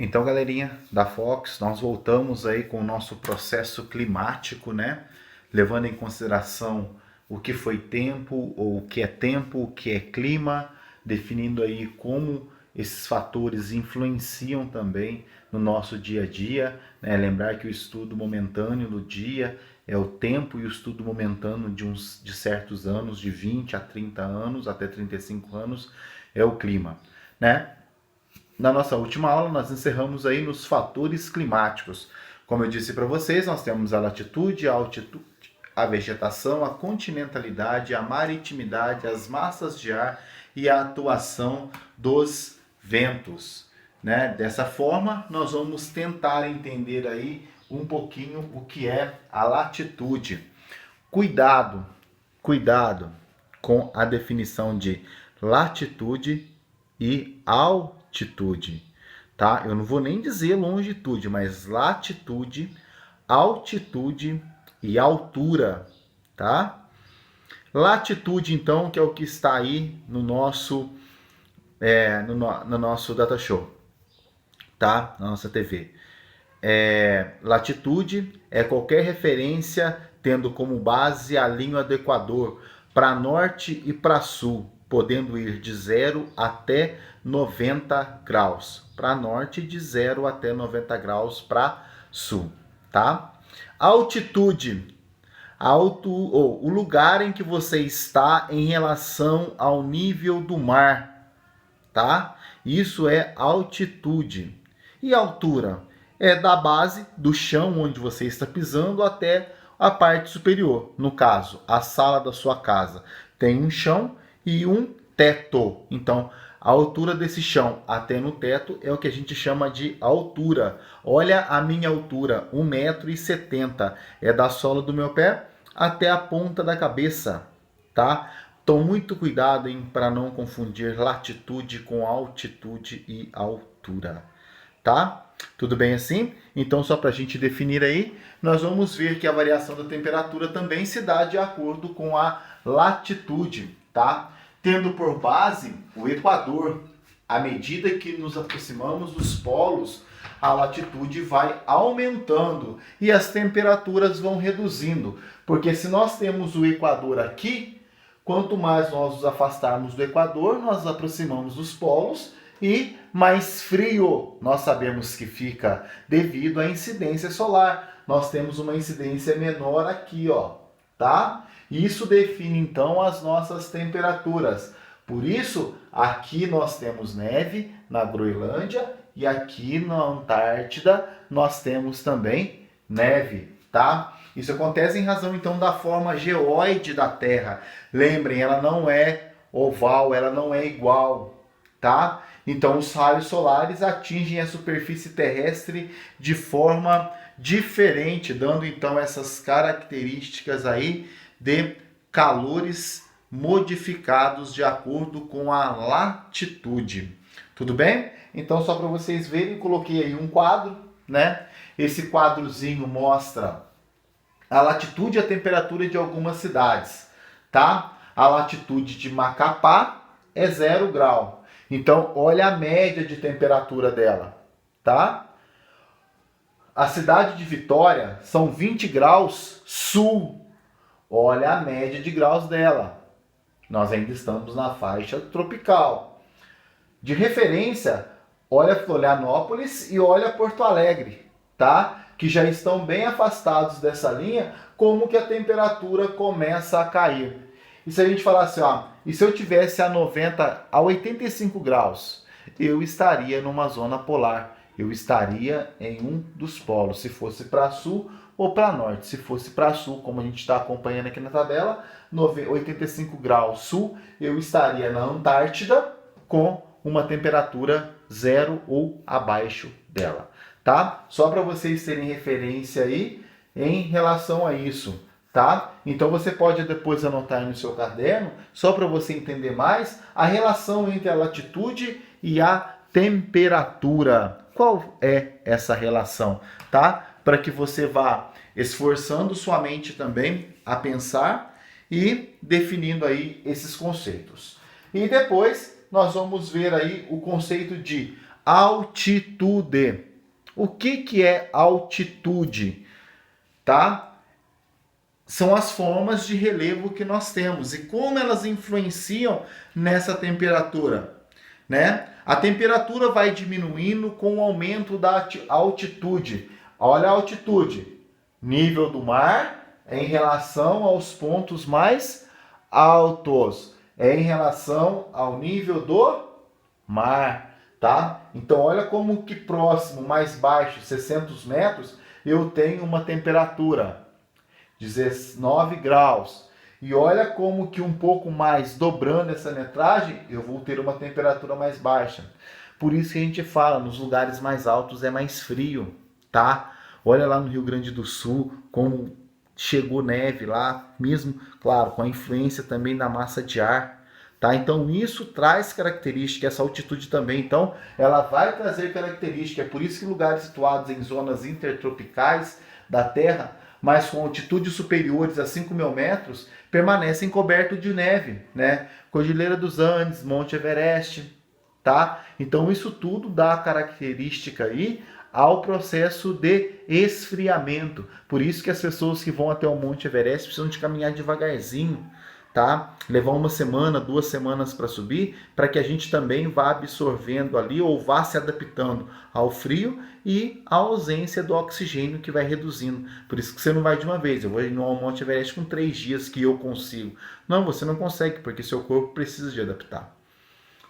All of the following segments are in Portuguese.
Então, galerinha da Fox, nós voltamos aí com o nosso processo climático, né? Levando em consideração o que foi tempo, ou o que é clima, definindo aí como esses fatores influenciam também no nosso dia a dia, né? Lembrar que o estudo momentâneo do dia é o tempo e o estudo momentâneo de certos anos, de 20 a 30 anos, até 35 anos, é o clima, né? Na nossa última aula, nós encerramos aí nos fatores climáticos. Como eu disse para vocês, nós temos a latitude, a altitude, a vegetação, a continentalidade, a maritimidade, as massas de ar e a atuação dos ventos, né? Dessa forma, nós vamos tentar entender aí um pouquinho o que é a latitude. Cuidado, cuidado com a definição de latitude e altitude, tá? Eu não vou nem dizer longitude, mas latitude, altitude e altura, tá? Latitude, então, que é o que está aí no nosso no nosso data show, tá? Na nossa TV. Latitude é qualquer referência tendo como base a linha do Equador para norte e para sul, podendo ir de 0 até 90 graus. Para norte, de 0 até 90 graus para sul, tá? Altitude, ou o lugar em que você está em relação ao nível do mar, tá? Isso é altitude. E altura? É da base do chão onde você está pisando até a parte superior. No caso, a sala da sua casa tem um chão e um teto. Então, a altura desse chão até no teto é o que a gente chama de altura. Olha a minha altura, 1,70 m. É da sola do meu pé até a ponta da cabeça, tá? Tome muito cuidado para não confundir latitude com altitude e altura, tá? Tudo bem assim? Então, só para a gente definir aí, nós vamos ver que a variação da temperatura também se dá de acordo com a latitude, tá? Tendo por base o Equador. À medida que nos aproximamos dos polos, a latitude vai aumentando e as temperaturas vão reduzindo. Porque se nós temos o Equador aqui, quanto mais nós nos afastarmos do Equador, nós nos aproximamos dos polos e mais frio nós sabemos que fica devido à incidência solar. Nós temos uma incidência menor aqui, ó, tá? Isso define então as nossas temperaturas. Por isso, aqui nós temos neve na Groenlândia e aqui na Antártida nós temos também neve, tá? Isso acontece em razão então da forma geóide da Terra. Lembrem, ela não é oval, ela não é igual, tá? Então os raios solares atingem a superfície terrestre de forma diferente, dando então essas características aí de calores modificados de acordo com a latitude. Tudo bem? Então, só para vocês verem, coloquei aí um quadro, né? Esse quadrozinho mostra a latitude e a temperatura de algumas cidades, tá? A latitude de Macapá é 0 grau. Então, olha a média de temperatura dela, tá? A cidade de Vitória são 20 graus sul. Olha a média de graus dela. Nós ainda estamos na faixa tropical. De referência, olha Florianópolis e olha Porto Alegre, tá? Que já estão bem afastados dessa linha, como que a temperatura começa a cair. E se a gente falar assim, ó, e se eu tivesse a 90 a 85 graus, eu estaria numa zona polar. Eu estaria em um dos polos, se fosse para sul ou para norte. Se fosse para sul, como a gente está acompanhando aqui na tabela, 85 graus sul, eu estaria na Antártida com uma temperatura 0 ou abaixo dela, tá? Só para vocês terem referência aí em relação a isso, tá? Então você pode depois anotar aí no seu caderno, só para você entender mais, a relação entre a latitude e a temperatura. Qual é essa relação, tá? Para que você vá esforçando sua mente também a pensar e definindo aí esses conceitos. E depois nós vamos ver aí o conceito de altitude. O que é altitude? Tá? São as formas de relevo que nós temos e como elas influenciam nessa temperatura, né? A temperatura vai diminuindo com o aumento da altitude. Olha a altitude, nível do mar em relação aos pontos mais altos, em relação ao nível do mar, tá? Então olha como que próximo, mais baixo, 600 metros, eu tenho uma temperatura 19 graus. E olha como que um pouco mais, dobrando essa metragem, eu vou ter uma temperatura mais baixa. Por isso que a gente fala, nos lugares mais altos é mais frio, tá? Olha lá no Rio Grande do Sul, como chegou neve lá, mesmo, claro, com a influência também da massa de ar, tá? Então isso traz característica, essa altitude também, então ela vai trazer característica, é por isso que lugares situados em zonas intertropicais da Terra, mas com altitudes superiores a 5.000 metros, permanecem cobertos de neve, né? Cordilheira dos Andes, Monte Everest, tá? Então isso tudo dá característica aí ao processo de esfriamento. Por isso que as pessoas que vão até o Monte Everest precisam de caminhar devagarzinho, tá? Levar uma semana, 2 semanas para subir, para que a gente também vá absorvendo ali ou vá se adaptando ao frio e à ausência do oxigênio que vai reduzindo. Por isso que você não vai de uma vez. Eu vou ir no Monte Everest com 3 dias que eu consigo. Não, você não consegue, porque seu corpo precisa de adaptar.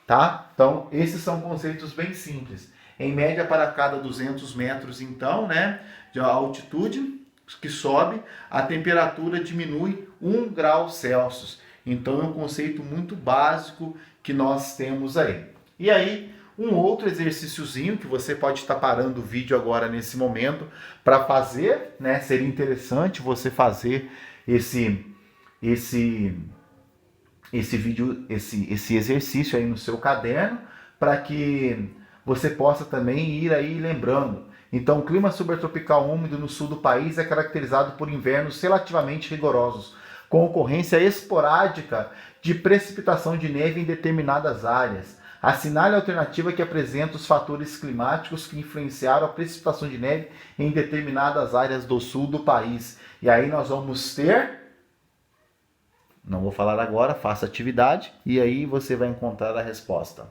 Tá? Então, esses são conceitos bem simples. Em média, para cada 200 metros, então, né, de altitude que sobe, a temperatura diminui 1 grau Celsius. Então, é um conceito muito básico que nós temos aí. E aí, um outro exercíciozinho que você pode estar parando o vídeo agora nesse momento para fazer, né? Seria interessante você fazer esse vídeo, esse exercício aí no seu caderno, para que você possa também ir aí lembrando. Então, o clima subtropical úmido no sul do país é caracterizado por invernos relativamente rigorosos, com ocorrência esporádica de precipitação de neve em determinadas áreas. Assinale a alternativa que apresenta os fatores climáticos que influenciaram a precipitação de neve em determinadas áreas do sul do país. E aí nós vamos ter... Não vou falar agora, faça atividade e aí você vai encontrar a resposta.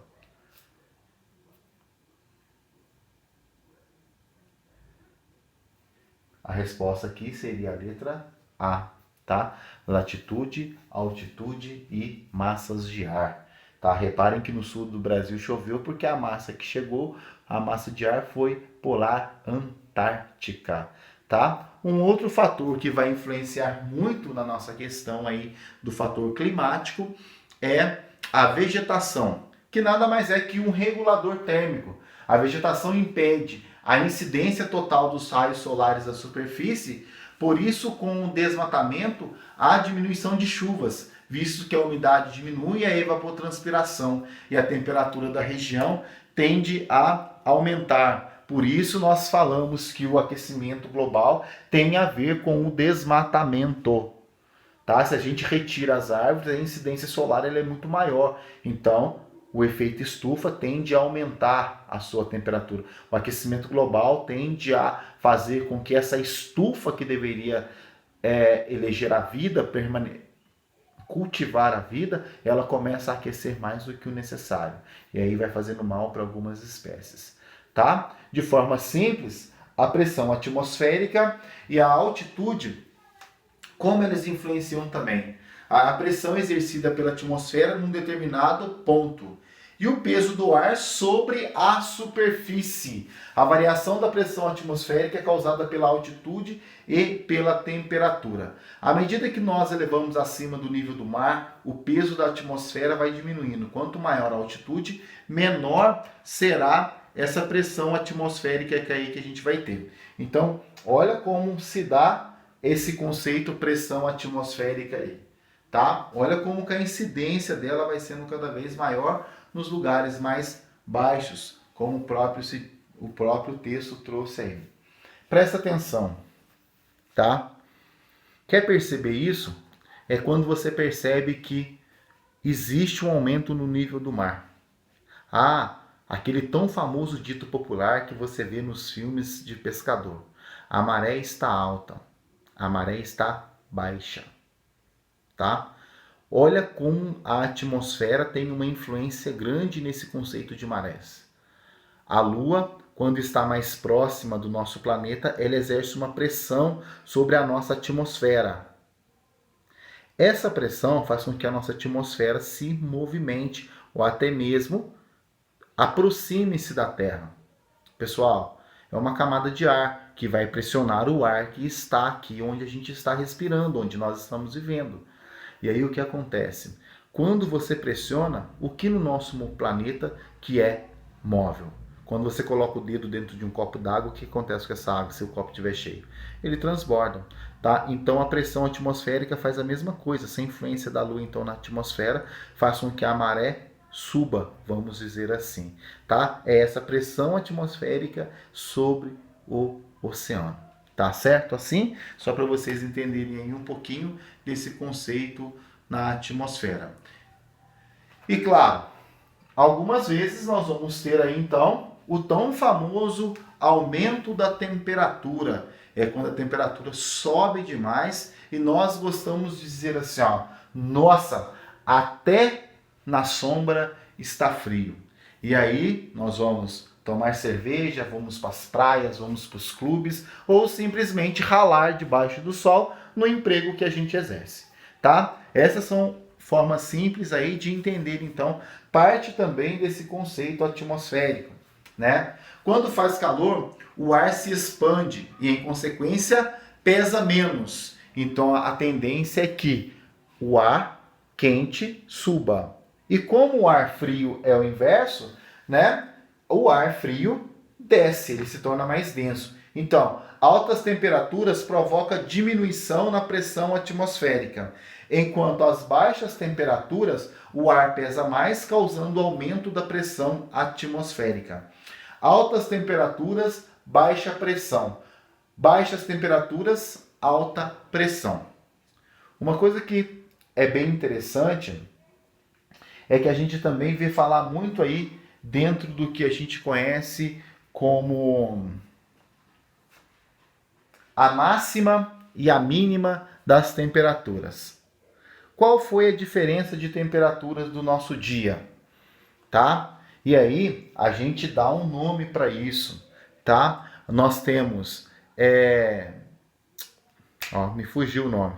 A resposta aqui seria a letra A, tá? Latitude, altitude e massas de ar. Tá? Reparem que no sul do Brasil choveu porque a massa que chegou, a massa de ar foi polar antártica. Tá? Um outro fator que vai influenciar muito na nossa questão aí do fator climático é a vegetação, que nada mais é que um regulador térmico. A vegetação impede a incidência total dos raios solares da superfície, por isso, com o desmatamento, há diminuição de chuvas, visto que a umidade diminui e a evapotranspiração, e a temperatura da região tende a aumentar. Por isso, nós falamos que o aquecimento global tem a ver com o desmatamento. Tá? Se a gente retira as árvores, a incidência solar ela é muito maior. Então, o efeito estufa tende a aumentar a sua temperatura. O aquecimento global tende a fazer com que essa estufa que deveria eleger a vida, cultivar a vida, ela começa a aquecer mais do que o necessário. E aí vai fazendo mal para algumas espécies. Tá? De forma simples, a pressão atmosférica e a altitude, como eles influenciam também? A pressão exercida pela atmosfera num determinado ponto e o peso do ar sobre a superfície. A variação da pressão atmosférica é causada pela altitude e pela temperatura. À medida que nós elevamos acima do nível do mar, o peso da atmosfera vai diminuindo. Quanto maior a altitude, menor será essa pressão atmosférica que aí que a gente vai ter. Então, olha como se dá esse conceito pressão atmosférica aí, tá? Olha como que a incidência dela vai sendo cada vez maior nos lugares mais baixos, como o próprio texto trouxe aí. Presta atenção, tá? Quer perceber isso? É quando você percebe que existe um aumento no nível do mar. Ah, Aquele tão famoso dito popular que você vê nos filmes de pescador. A maré está alta, a maré está baixa, tá? Olha como a atmosfera tem uma influência grande nesse conceito de marés. A Lua, quando está mais próxima do nosso planeta, ela exerce uma pressão sobre a nossa atmosfera. Essa pressão faz com que a nossa atmosfera se movimente ou até mesmo aproxime-se da Terra. Pessoal, é uma camada de ar que vai pressionar o ar que está aqui onde a gente está respirando, onde nós estamos vivendo. E aí o que acontece? Quando você pressiona, o que no nosso planeta que é móvel? Quando você coloca o dedo dentro de um copo d'água, o que acontece com essa água se o copo estiver cheio? Ele transborda, tá? Então a pressão atmosférica faz a mesma coisa. Essa influência da Lua então na atmosfera faz com que a maré suba, vamos dizer assim, tá? É essa pressão atmosférica sobre o oceano. Tá certo assim? Só para vocês entenderem aí um pouquinho desse conceito na atmosfera. E claro, algumas vezes nós vamos ter aí então o tão famoso aumento da temperatura. É quando a temperatura sobe demais e nós gostamos de dizer assim, ó, nossa, até na sombra está frio. E aí nós vamos tomar cerveja, vamos para as praias, vamos para os clubes ou simplesmente ralar debaixo do sol no emprego que a gente exerce, tá? Essas são formas simples aí de entender então parte também desse conceito atmosférico, né? Quando faz calor, o ar se expande e em consequência pesa menos. Então a tendência é que o ar quente suba. E como o ar frio é o inverso, né? O ar frio desce, ele se torna mais denso. Então, altas temperaturas provocam diminuição na pressão atmosférica, enquanto as baixas temperaturas, o ar pesa mais, causando aumento da pressão atmosférica. Altas temperaturas, baixa pressão. Baixas temperaturas, alta pressão. Uma coisa que é bem interessante é que a gente também vê falar muito aí dentro do que a gente conhece como a máxima e a mínima das temperaturas. Qual foi a diferença de temperaturas do nosso dia? Tá? E aí a gente dá um nome para isso, tá? Nós temos, me fugiu o nome,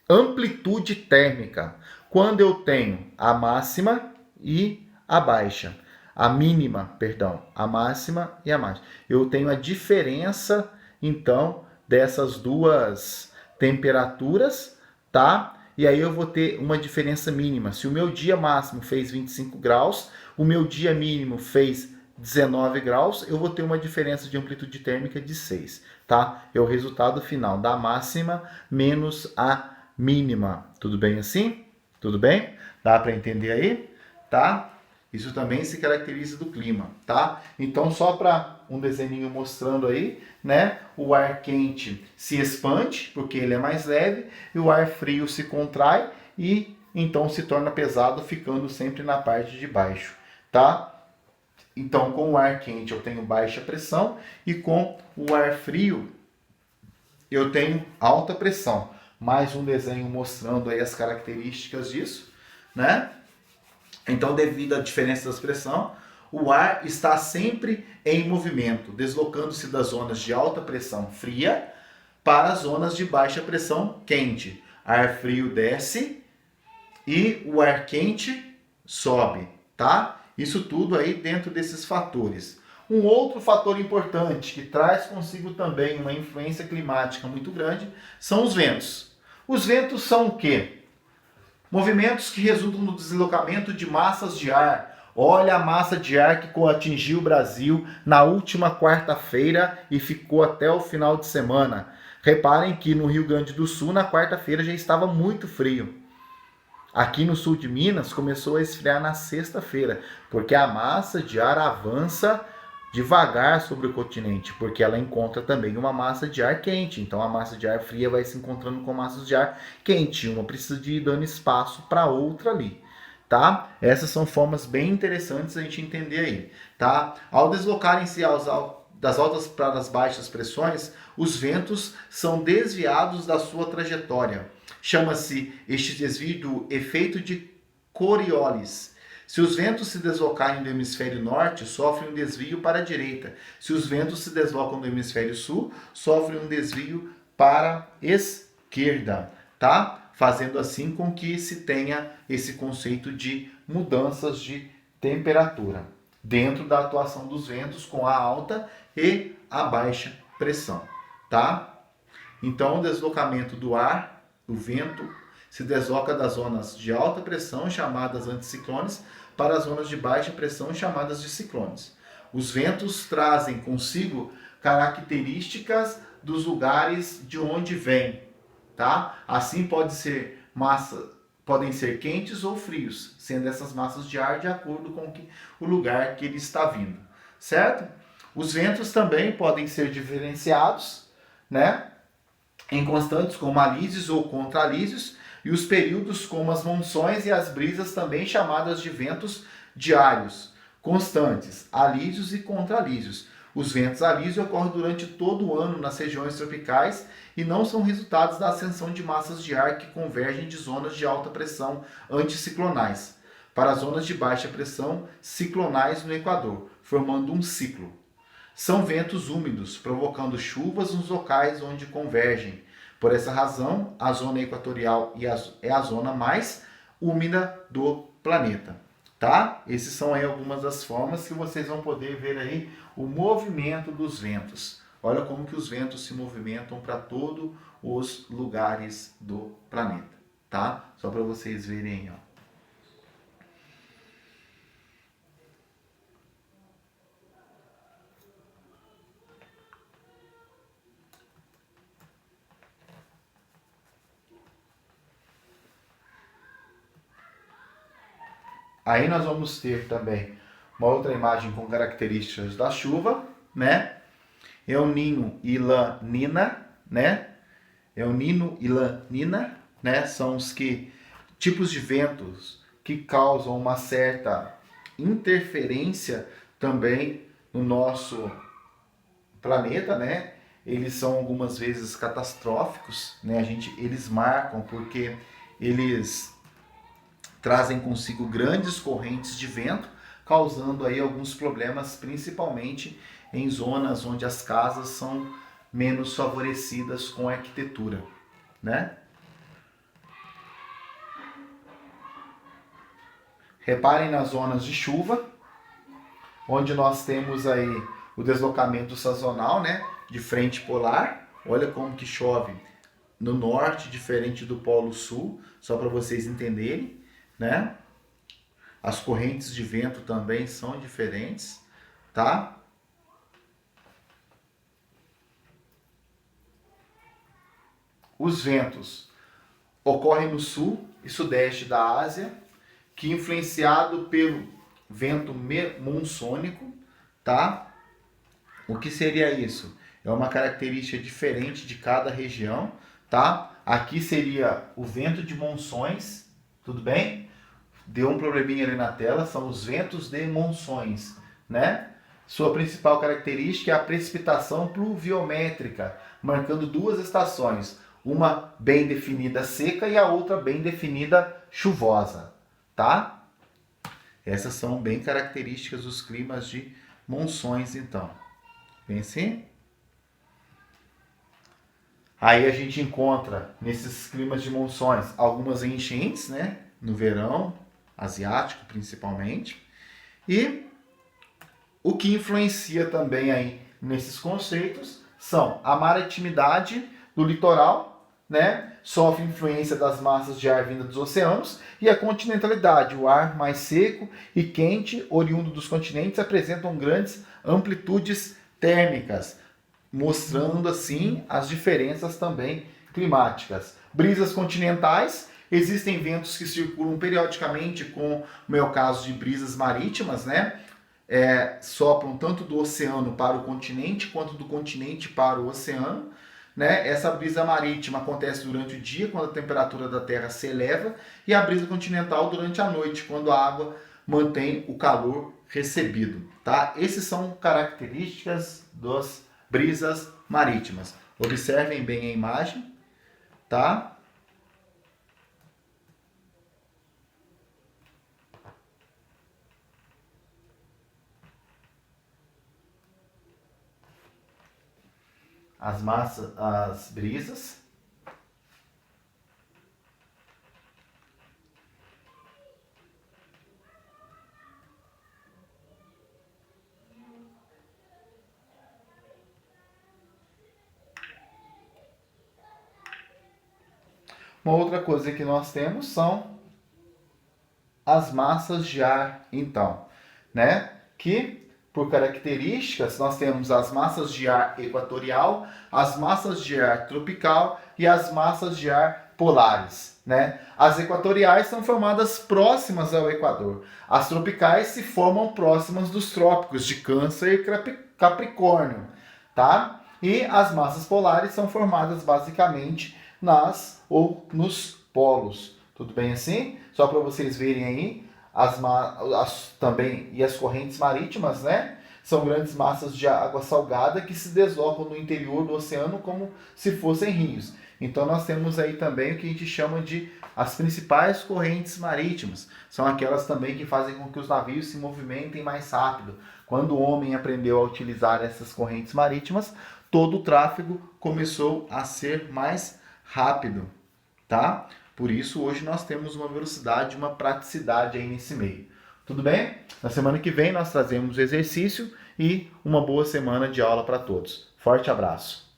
amplitude térmica, quando eu tenho a máxima e a baixa. A mínima, perdão, a máxima e a máxima. Eu tenho a diferença, então, dessas duas temperaturas, tá? E aí eu vou ter uma diferença mínima. Se o meu dia máximo fez 25 graus, o meu dia mínimo fez 19 graus, eu vou ter uma diferença de amplitude térmica de 6, tá? É o resultado final da máxima menos a mínima. Tudo bem assim? Tudo bem? Dá para entender aí? Tá? Isso também se caracteriza do clima, tá? Então, só para um desenho mostrando aí, né? O ar quente se expande, porque ele é mais leve, e o ar frio se contrai e então se torna pesado, ficando sempre na parte de baixo, tá? Então, com o ar quente eu tenho baixa pressão e com o ar frio eu tenho alta pressão. Mais um desenho mostrando aí as características disso, né? Então, devido à diferença da pressão, o ar está sempre em movimento, deslocando-se das zonas de alta pressão fria para as zonas de baixa pressão quente. Ar frio desce e o ar quente sobe, tá? Isso tudo aí dentro desses fatores. Um outro fator importante que traz consigo também uma influência climática muito grande são os ventos. Os ventos são o quê? Movimentos que resultam no deslocamento de massas de ar. Olha a massa de ar que atingiu o Brasil na última quarta-feira e ficou até o final de semana. Reparem que no Rio Grande do Sul, na quarta-feira, já estava muito frio. Aqui no sul de Minas, começou a esfriar na sexta-feira, porque a massa de ar avança devagar sobre o continente, porque ela encontra também uma massa de ar quente. Então a massa de ar fria vai se encontrando com massas de ar quente. Uma precisa de ir dando espaço para outra ali, tá? Essas são formas bem interessantes a gente entender aí, tá? Ao deslocarem-se das altas para as baixas pressões, os ventos são desviados da sua trajetória. Chama-se este desvio do efeito de Coriolis. Se os ventos se deslocarem do hemisfério norte, sofrem um desvio para a direita. Se os ventos se deslocam do hemisfério sul, sofrem um desvio para a esquerda, tá? Fazendo assim com que se tenha esse conceito de mudanças de temperatura dentro da atuação dos ventos com a alta e a baixa pressão, tá? Então, o deslocamento do ar, o vento, se desloca das zonas de alta pressão, chamadas anticiclones, para as zonas de baixa pressão, chamadas de ciclones. Os ventos trazem consigo características dos lugares de onde vêm, tá? Assim podem ser quentes ou frios, sendo essas massas de ar de acordo com o lugar que ele está vindo, certo? Os ventos também podem ser diferenciados, né, em constantes como alísios ou contralísios, e os períodos como as monções e as brisas, também chamadas de ventos diários, constantes, alísios e contralísios. Os ventos alísios ocorrem durante todo o ano nas regiões tropicais e não são resultados da ascensão de massas de ar que convergem de zonas de alta pressão anticiclonais para zonas de baixa pressão ciclonais no Equador, formando um ciclo. São ventos úmidos, provocando chuvas nos locais onde convergem. Por essa razão, a zona equatorial é a zona mais úmida do planeta, tá? Essas são aí algumas das formas que vocês vão poder ver aí o movimento dos ventos. Olha como que os ventos se movimentam para todos os lugares do planeta, tá? Só para vocês verem aí, ó. Aí nós vamos ter também uma outra imagem com características da chuva, né? El Niño e La Nina, né? El Niño e La Nina, né? São os tipos de ventos que causam uma certa interferência também no nosso planeta, né? Eles são algumas vezes catastróficos, né? Eles marcam porque eles trazem consigo grandes correntes de vento, causando aí alguns problemas, principalmente em zonas onde as casas são menos favorecidas com a arquitetura, né? Reparem nas zonas de chuva, onde nós temos aí o deslocamento sazonal, né, de frente polar. Olha como que chove no norte, diferente do Polo Sul, só para vocês entenderem, né? As correntes de vento também são diferentes, tá? Os ventos ocorrem no sul e sudeste da Ásia, que influenciado pelo vento monsônico, tá? O que seria isso? É uma característica diferente de cada região, tá? Aqui seria o vento de monções, tudo bem? Deu um probleminha ali na tela, são os ventos de monções, né? Sua principal característica é a precipitação pluviométrica, marcando duas estações, uma bem definida seca e a outra bem definida chuvosa, tá? Essas são bem características dos climas de monções, então. Bem assim? Aí a gente encontra nesses climas de monções algumas enchentes, né? No verão, asiático principalmente. E o que influencia também aí nesses conceitos são a maritimidade do litoral, né? Sofre influência das massas de ar vindas dos oceanos, e a continentalidade, o ar mais seco e quente, oriundo dos continentes, apresentam grandes amplitudes térmicas, mostrando assim as diferenças também climáticas. Brisas continentais, existem ventos que circulam periodicamente, como é o caso de brisas marítimas, né? Sopram tanto do oceano para o continente, quanto do continente para o oceano. né? Essa brisa marítima acontece durante o dia, quando a temperatura da Terra se eleva, e a brisa continental durante a noite, quando a água mantém o calor recebido, tá? Essas são características das brisas marítimas. Observem bem a imagem, tá? As brisas. Uma outra coisa que nós temos são as massas de ar, então, né? Que, por características, nós temos as massas de ar equatorial, as massas de ar tropical e as massas de ar polares, né? As equatoriais são formadas próximas ao Equador. As tropicais se formam próximas dos trópicos de Câncer e Capricórnio, tá? E as massas polares são formadas basicamente nas ou nos polos. Tudo bem assim? Só para vocês verem aí, também e as correntes marítimas, né? São grandes massas de água salgada que se deslocam no interior do oceano como se fossem rios. Então nós temos aí também o que a gente chama de as principais correntes marítimas. São aquelas também que fazem com que os navios se movimentem mais rápido. Quando o homem aprendeu a utilizar essas correntes marítimas, todo o tráfego começou a ser mais rápido, tá? Por isso, hoje nós temos uma velocidade, uma praticidade aí nesse meio. Tudo bem? Na semana que vem nós trazemos o exercício e uma boa semana de aula para todos. Forte abraço!